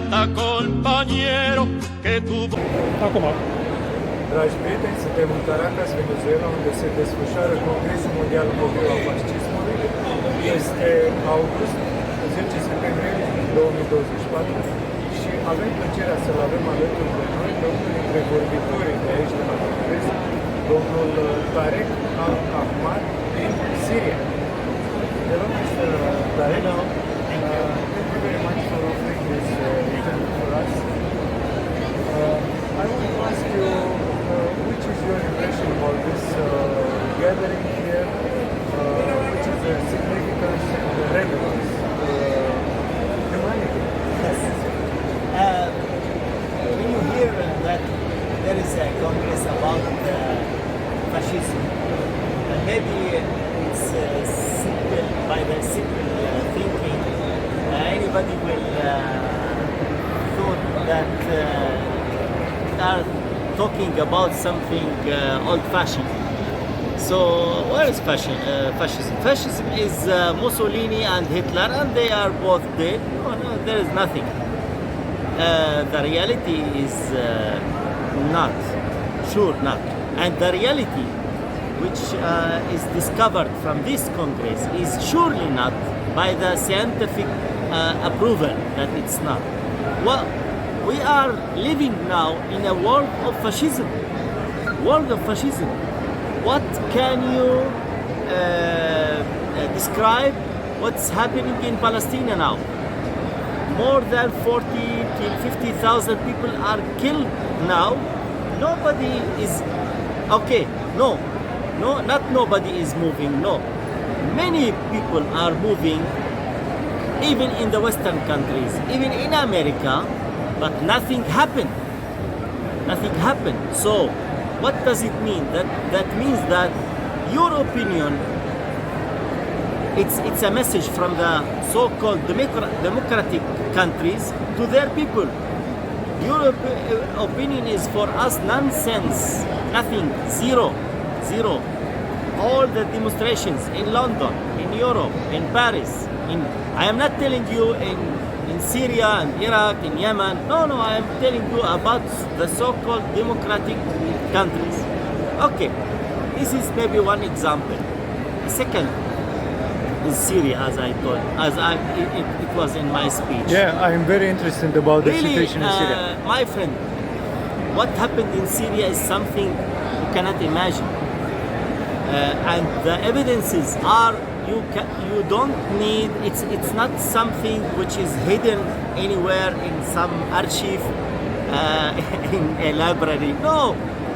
canta compañero que tu... Acum, Dragi prieteni, suntem în Caracas, Venezuela, unde se desfășoară Congresul Mondial împotriva Fascismului. Este august, 10 septembrie 2024 și avem plăcerea să-l avem alături de noi pe unul dintre vorbitorii de aici de la Congres, domnul Tarek Ahmad din Siria. Hello, Mr. Tarek. Thank you very much for offering this interview for us. I want to ask you, which is your impression about this gathering here? Which is the significance and the relevance to humanity? Yes. When you hear that there is a congress about fascism, maybe it's simple, by the simple thinking, anybody will thought that are talking about something old-fashioned. So, where is fascism? Fascism is Mussolini and Hitler, and they are both dead. No, there is nothing. The reality is not, sure not. And the reality which is discovered from this Congress is surely not by the scientific approval that it's not. Well, we are living now in a world of fascism. World of fascism. What can you describe what's happening in Palestine now? More than 40 to 50,000 people are killed now. Nobody is okay. No, not nobody is moving. No, many people are moving, even in the Western countries, even in America. But nothing happened. Nothing happened. So, what does it mean? That means that your opinion, it's a message from the so-called democratic countries to their people. Your opinion is for us nonsense. Nothing. Zero. All the demonstrations in London, in Europe, in Paris, I am not telling you in Syria and Iraq, in Yemen. No, I am telling you about the so-called democratic countries. Okay, this is maybe one example. The second is Syria, as I told, it was in my speech. Yeah, I am very interested about the Really, situation in Syria. my friend, what happened in Syria is something you cannot imagine. And the evidences are you don't need, it's not something which is hidden anywhere in some archive in a library. No,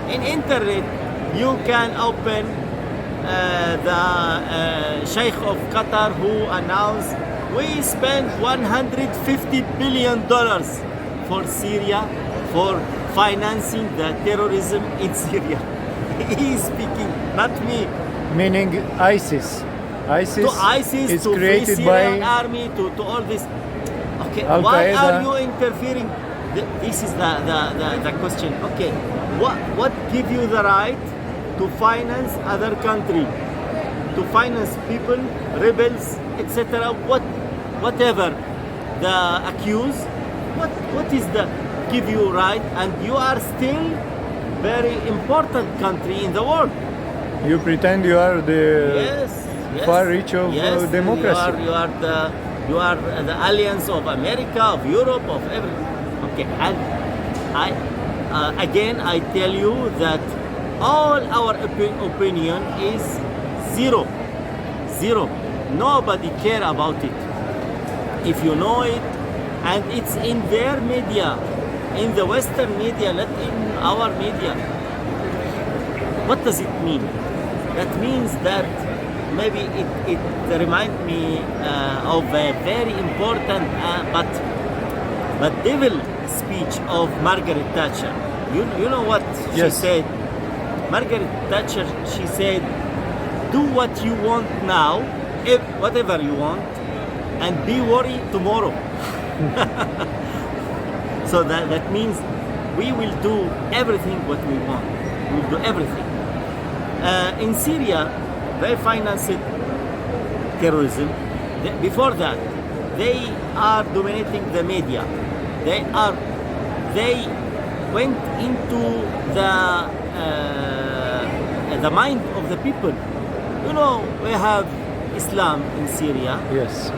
in internet you can open the Sheikh of Qatar who announced we spent $150 billion for Syria for financing the terrorism in Syria. He is speaking, not me. Meaning ISIS. To ISIS, is to created Free Syrian by Army, to all this. Okay, Al why Qaeda. are you interfering? This is the question. Okay, what give you the right to finance other country, to finance people, rebels, etc. Whatever the accused, what is the give you right? And you are still very important country in the world. you pretend you are the Yes. far reach of democracy. You are the alliance of America, of Europe, of everything. Okay, and again I tell you that all our opinion is zero. Nobody care about it. If you know it, and it's in their media, in the Western media, not in our media. What does it mean? That means that maybe it reminds me of a very important but devil speech of Margaret Thatcher. You know what she Yes. said? Margaret Thatcher, she said, do what you want now, whatever you want, and be worried tomorrow. So that means we will do everything what we want. We will do everything. In Syria, they financed terrorism. Before that, they are dominating the media. they went into the mind of the people. You know, we have Islam in Syria. Yes.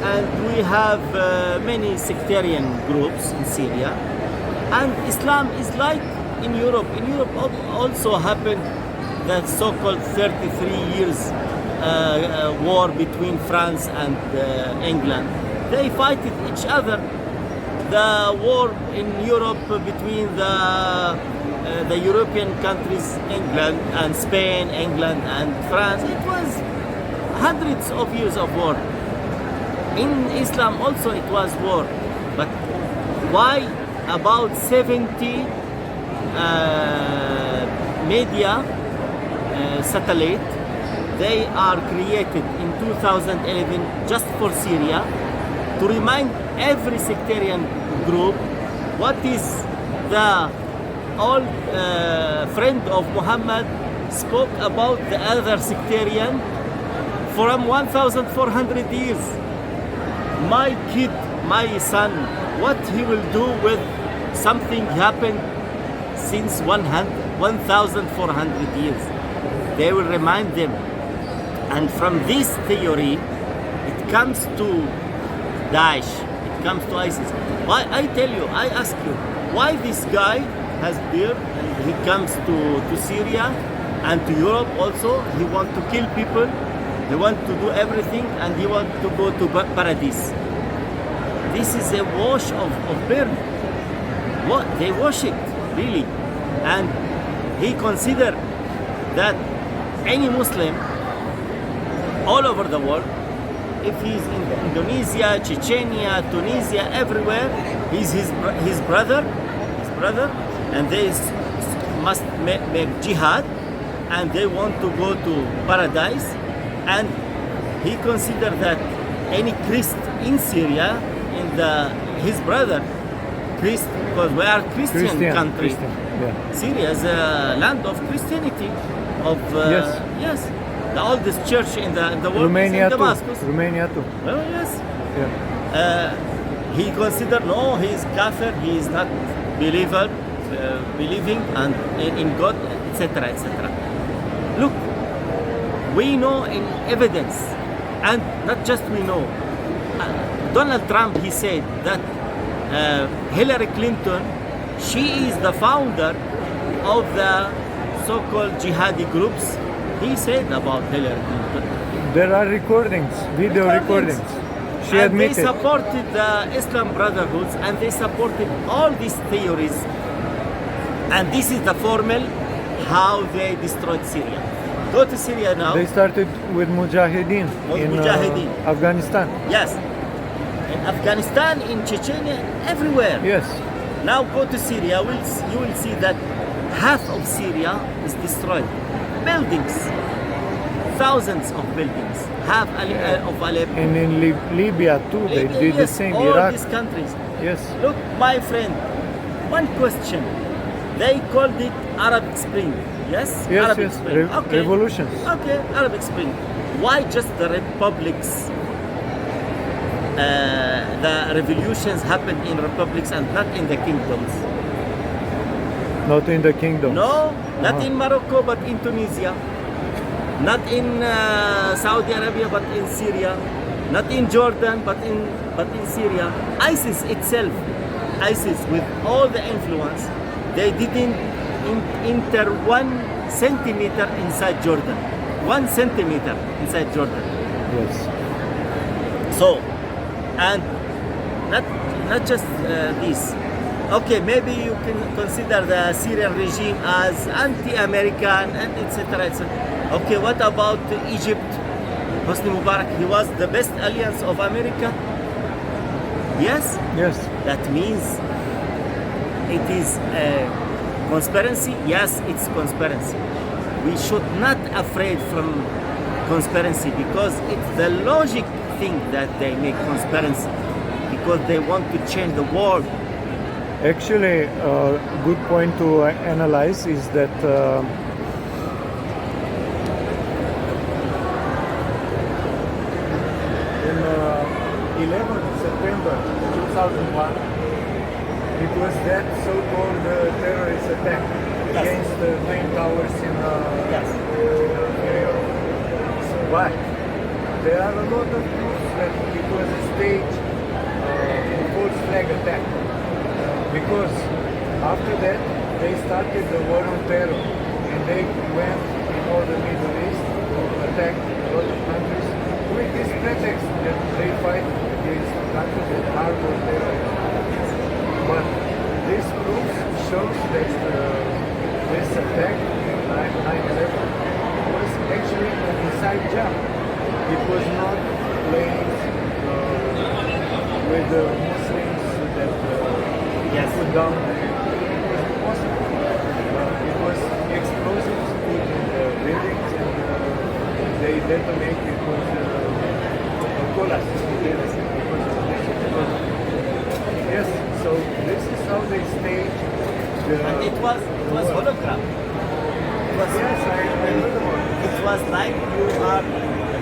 And we have many sectarian groups in Syria. And Islam is like in Europe. In Europe also happened that so-called 33 years war between France and England. They fight each other. The war in Europe between the European countries, England and Spain, England and France, it was hundreds of years of war. In Islam also it was war. But why about 70 media satellite, they are created in 2011 just for Syria to remind every sectarian group what is the old friend of Muhammad spoke about the other sectarian from 1,400 years. My kid, my son, what he will do with something happened since 1,400 years. They will remind them. And from this theory, it comes to Daesh, it comes to ISIS. Why, I tell you, I ask you, why this guy has beard and he comes to Syria and to Europe also, he wants to kill people, he wants to do everything and he wants to go to paradise. This is a wash of beard. What? They wash it, really. And he considered that any Muslim all over the world, if he's in Indonesia, Chechnya, Tunisia, everywhere, he's his brother, and they must make jihad, and they want to go to paradise. And he considered that any Christ in Syria, his brother, Christ, because we are Christian country. Christian, yeah. Syria is a land of Christianity, of yes, the oldest church in the world Romania is in Damascus. Too. Romania too. Well, yes. Yeah. He considered no, he is kafir, he is not believing and in God, etc., etc. Look, we know in evidence, and not just we know. Donald Trump, he said that Hillary Clinton, she is the founder of the so-called jihadi groups. He said about Hillary Clinton. There are recordings, video recordings. She and admitted. They supported the Islam Brotherhoods and they supported all these theories. And this is the formula how they destroyed Syria. Go to Syria now. They started with Mujahideen in Afghanistan. Yes. In Afghanistan, in Chechnya, everywhere. Yes. Now go to Syria, you will see that half of Syria is destroyed. Buildings, thousands of buildings, half of Aleppo. And in Libya too, they did the same. All Iraq. these countries. Yes. Look, my friend, one question. They called it Arabic Spring. Yes? Yes, Arabic yes. Spring. Okay. Revolutions. Okay, Arabic Spring. Why just the republics? The revolutions happened in republics and not in the kingdoms. Not in the kingdom. No, not in Morocco, but in Tunisia. Not in Saudi Arabia, but in Syria. Not in Jordan, but in Syria. ISIS itself, ISIS with all the influence, they didn't enter 1 centimeter inside Jordan. 1 centimeter inside Jordan. Yes. So, and not just this. Okay, maybe you can consider the Syrian regime as anti-American and etc. etc. Okay, what about Egypt? Hosni Mubarak, he was the best alliance of America. Yes? Yes. That means it is a conspiracy. Yes, it's conspiracy. We should not afraid from conspiracy because it's the logic thing that they make conspiracy because they want to change the world. Actually, a good point to analyze is that in 11 September 2001, It was that so-called terrorist attack against the Twin Towers in New York. But there are a lot of proofs that it was a staged false flag attack. Because after that, they started the war on terror. And they went in all the Middle East to attack a lot of countries with this pretext that they fight against countries that harbor terrorism. But this proof shows that this attack, 9/11, was actually an inside job. It was not playing with the Muslims that put down. It was impossible. It was explosives put in the buildings and they detonate. It was collapse. Yes, so this is how they stage the... And it was hologram. Yes, I heard about it. It was like you are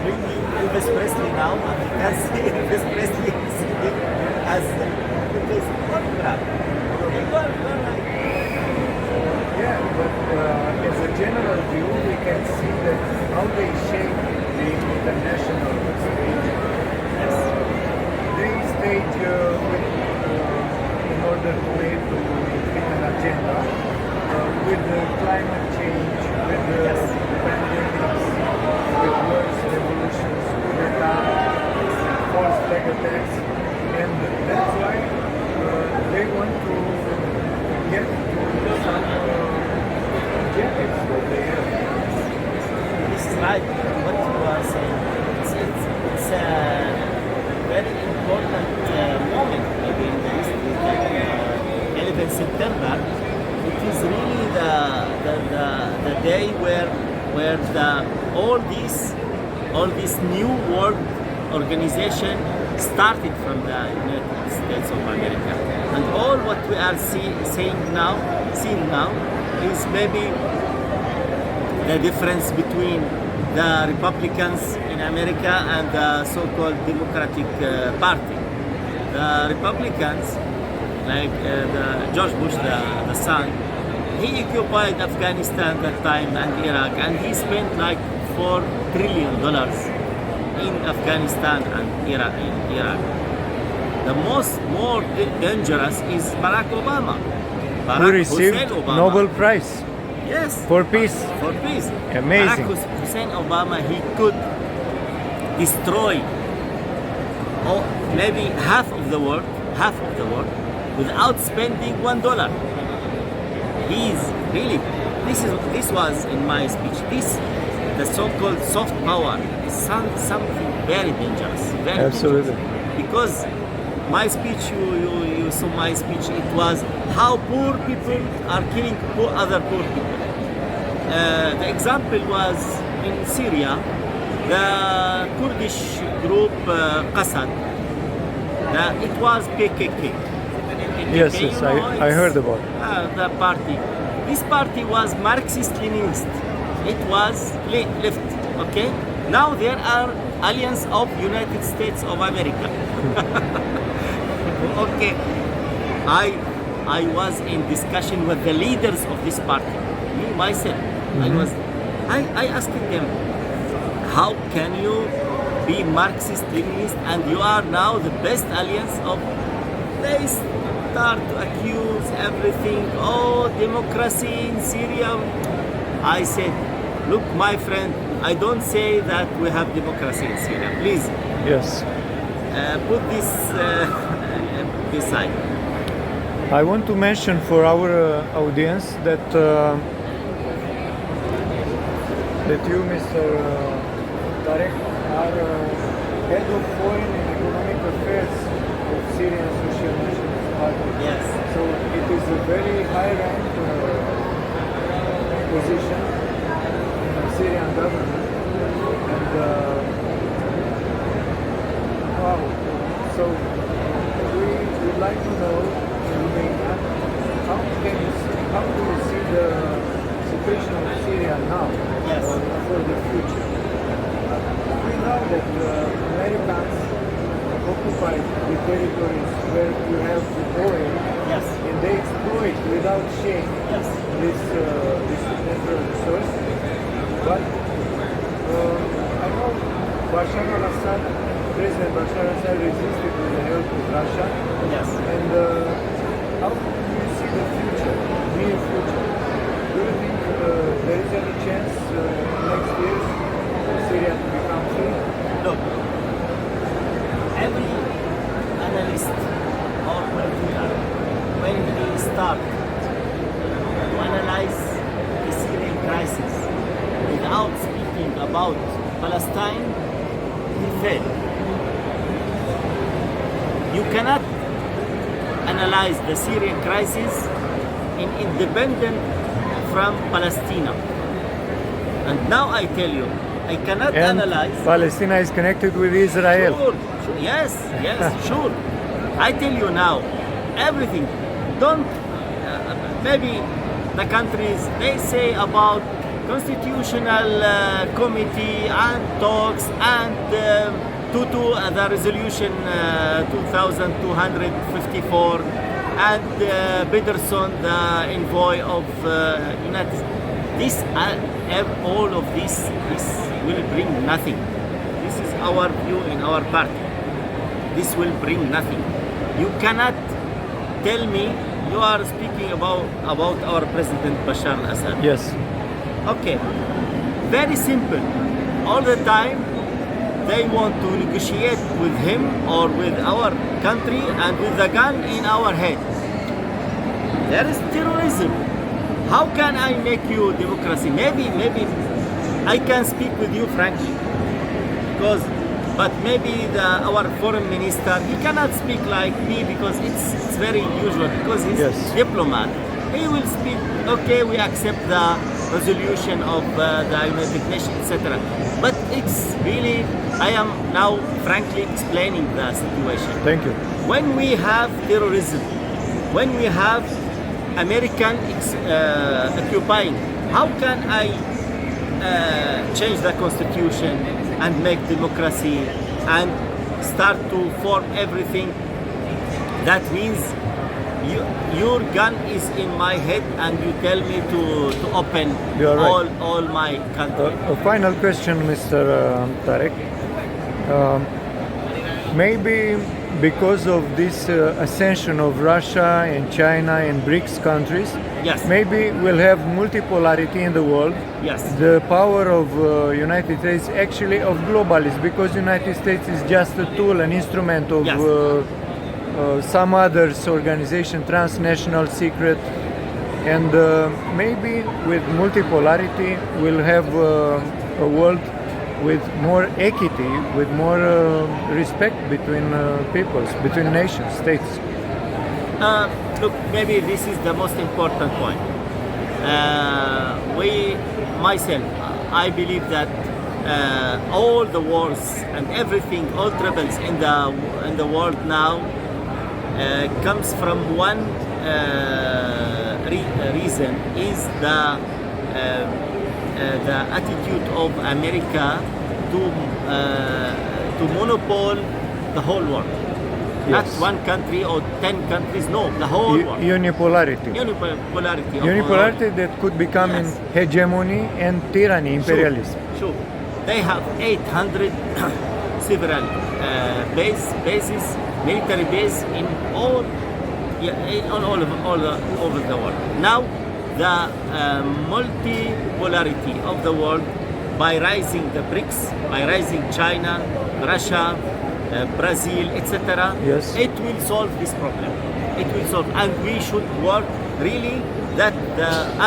bringing Elvis Presley now, and you can see Elvis Presley sitting as it is hologram. Yeah, but as a general view, we can see that how they shape the international stage. They stage in order to lead to an agenda with the climate change, with the pandemics, with wars, revolutions, coup d'etat, false flag attacks, and that's why they want to get to some objectives that they have. This is right, what you are saying. It's a very important moment maybe in the history, 11 September. It is really the day where all this new world organization started from the United States of America. And all what we are seeing now is maybe the difference between the Republicans in America and the so-called Democratic Party. The Republicans, like George Bush, the son, he occupied Afghanistan that time and Iraq, and he spent like $4 trillion in Afghanistan and Iraq. The more dangerous is Barack Obama. Who received Obama. Nobel Prize Yes. for peace. For peace. Amazing. Barack Hussein Obama, he could destroy maybe half of the world without spending $1. He's really, this was in my speech. The so-called soft power is something very dangerous. Very Absolutely. dangerous. Because my speech, you saw my speech, it was how poor people are killing other poor people. The example was in Syria, the Kurdish group Qassad, it was PKK. Yes, I heard about it. The party. This party was Marxist-Leninist. It was left, okay? Now there are alliance of United States of America. Okay. I was in discussion with the leaders of this party. Me, myself. I asked them, how can you be Marxist-Leninist and you are now the best alliance of... They start to accuse everything. Oh, democracy in Syria. I said, look, my friend, I don't say that we have democracy in Syria. Please. Yes. Put this beside. I want to mention for our audience that you, Mr. Tarek, are head of foreign and economic affairs of Syrian Social Nationalist Party. Yes. So it is a very high-rank position in the Syrian government. And wow. So we would like to know, how do you see the situation of Syria now? Yes. For the future? We know that Americans occupy the territories where you have the oil, Yes. and they exploit without shame Yes. this natural resource. But I know Bashar al-Assad, President Bashar al-Assad resisted with the help of Russia. Yes. And how do you see the future, near future? Do you think there is any chance next year for Syria to become free? Look, every analyst or politician, when he start to analyze the Syrian crisis without speaking about Palestine, he failed. You cannot analyze the Syrian crisis in independent from Palestine. And now I tell you, I cannot And analyze. Palestine is connected with Israel. Sure, sure. Yes, sure. I tell you now, everything. Don't, maybe the countries, they say about constitutional committee and talks and to the resolution 2254 and Pedersen, the envoy of United States. This, all of this will bring nothing. This is our view in our party. This will bring nothing. You cannot tell me you are speaking about our President Bashar al-Assad. Yes. Okay, very simple. All the time they want to negotiate with him or with our country and with the gun in our head. There is terrorism. How can I make you democracy? Maybe I can speak with you frankly, but maybe our foreign minister, he cannot speak like me because it's very usual because he's Yes. diplomat. He will speak, okay, we accept the resolution of the United Nations, etc. But it's really, I am now frankly explaining the situation. Thank you. When we have terrorism, when we have American occupying, how can I change the constitution and make democracy and start to form everything? That means your gun is in my head and you tell me to open You are right. all my country. A final question, Mr. Tarek. Maybe because of this ascension of Russia and China and BRICS countries, Yes. maybe we'll have multipolarity in the world. Yes. The power of United States, actually of globalists, because United States is just a tool, an instrument of Yes. some others organization, transnational secret, and maybe with multipolarity we'll have a world with more equity, with more respect between peoples, between nations, states. Look, maybe this is the most important point. I believe that all the wars and everything, all troubles in the world now comes from one reason, is the attitude of America to monopole the whole world. Not Yes. one country or 10 countries, no, the whole world. Unipolarity. Unipolarity. Of Unipolarity that could become in Yes. hegemony and tyranny, imperialism. Sure. They have 800 several bases, military base in all over the world. Now, the multipolarity of the world, by rising the BRICS, by rising China, Russia, Brazil, etc., Yes. it will solve this problem. It will solve, and we should work really that,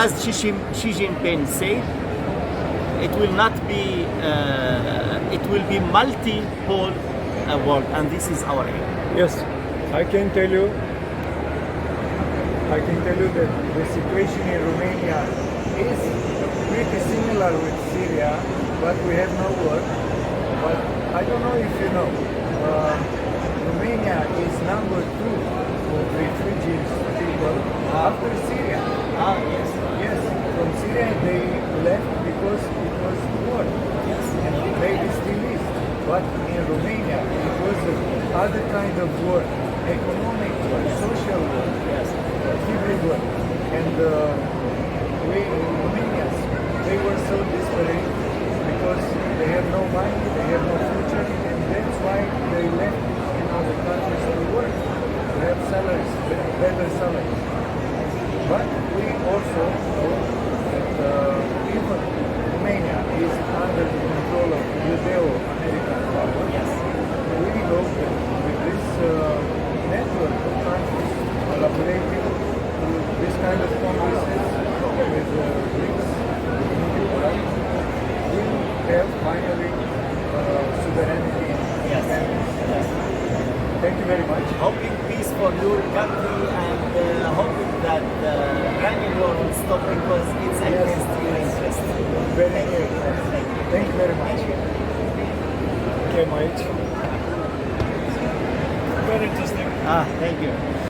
as Xi Jinping said, it will not be, it will be multi-pole world, and this is our aim. Yes, I can tell you that the situation in Romania is pretty similar with Syria, but we have no war. But I don't know if you know, Romania is number 2 of refugees people after Syria. Yes. Yes, from Syria they left because it was war. Yes. And maybe still is. But in Romania, because of other kind of work, economic work, social work, Yes. hybrid work. And we, Romanians, they were so desperate because they have no money, they have no future, and that's why they left in other countries to work, to have salaries, better salaries. But we also know that even Romania is under the control of Judeo-American power. Yes. We hope that with this network of countries collaborating with this kind of congresses with BRICS, we will have finally sovereignty. Yes. Yes. Thank you very much. Hoping peace for your country and hoping that running war will stop because it's against your interest. Very Thank you. good. Thank you. Thank you very much. Thank you. Came aici. Very interesting. Thank you.